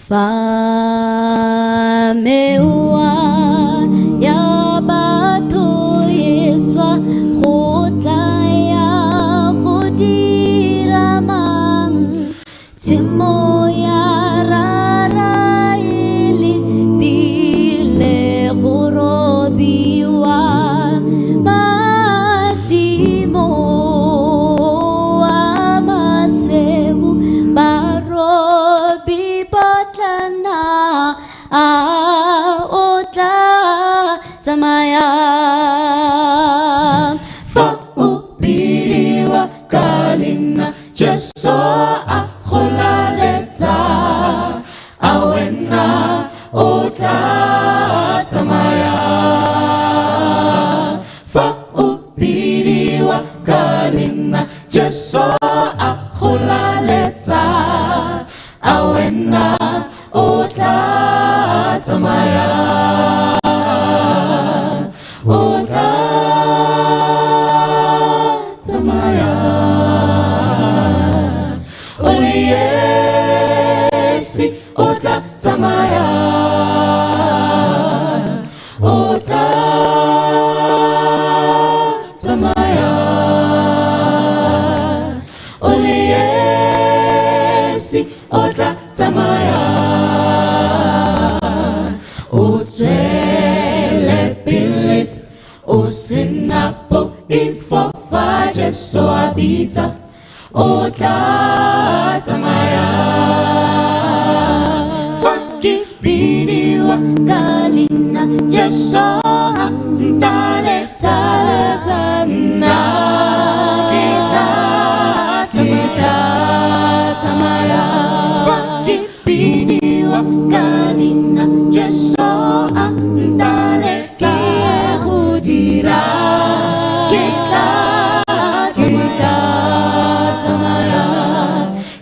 Famewa ya bato Yeswa khotaya khodiramang Timoya raraili bile khorobiwa Masimo amaswebu barobi batlana Otla Tamaya Fa'ubiriwa kalina Jeso akholaleta Awena Otla Tamaya Fa'ubiriwa kalina Jeso akholaleta Awena Otla Tamaya Otla Tamaya Oliesi Otla Tamaya Otla Tamaya Oliesi Otla Tamaya Sinapo ifofaje so abita Otla Tamaya Fakibiriwa kalina Jeso Tale tale tana Kita Tamaya Fakibiriwa kalina Jeso Tale Dira kita Tamaya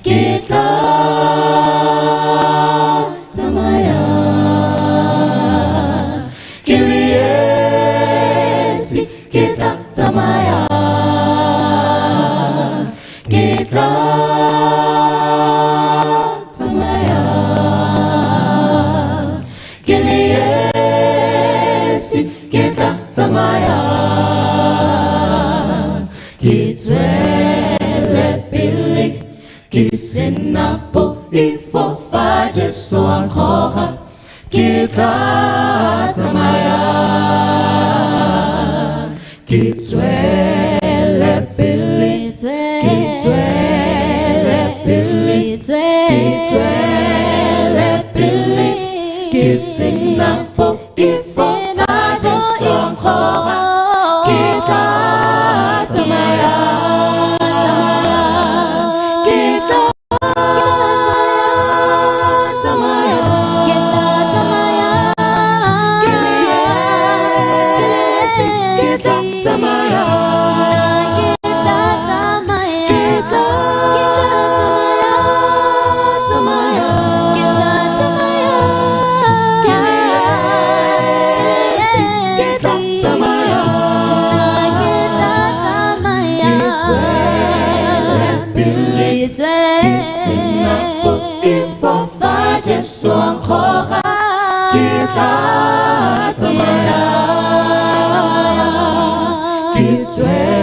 kita Tamaya Kiriesi kita Tamaya kita Tamaya Kiriesi kita Tamaya Kitwele pilik Kisinapo ifofaje so ankoha Kita Tamaya Kitwele pilik Kitwele pilik Kitwele pilik Kisinapo ifofaje so ankoha Kita Tamaya Kita Tamaya Kita Tamaya Kita Tamaya Kita Tamaya Kita Tamaya Kita Tamaya Kita Tamaya Sinapo ifofaje so ankoha Kita Tamaya Kita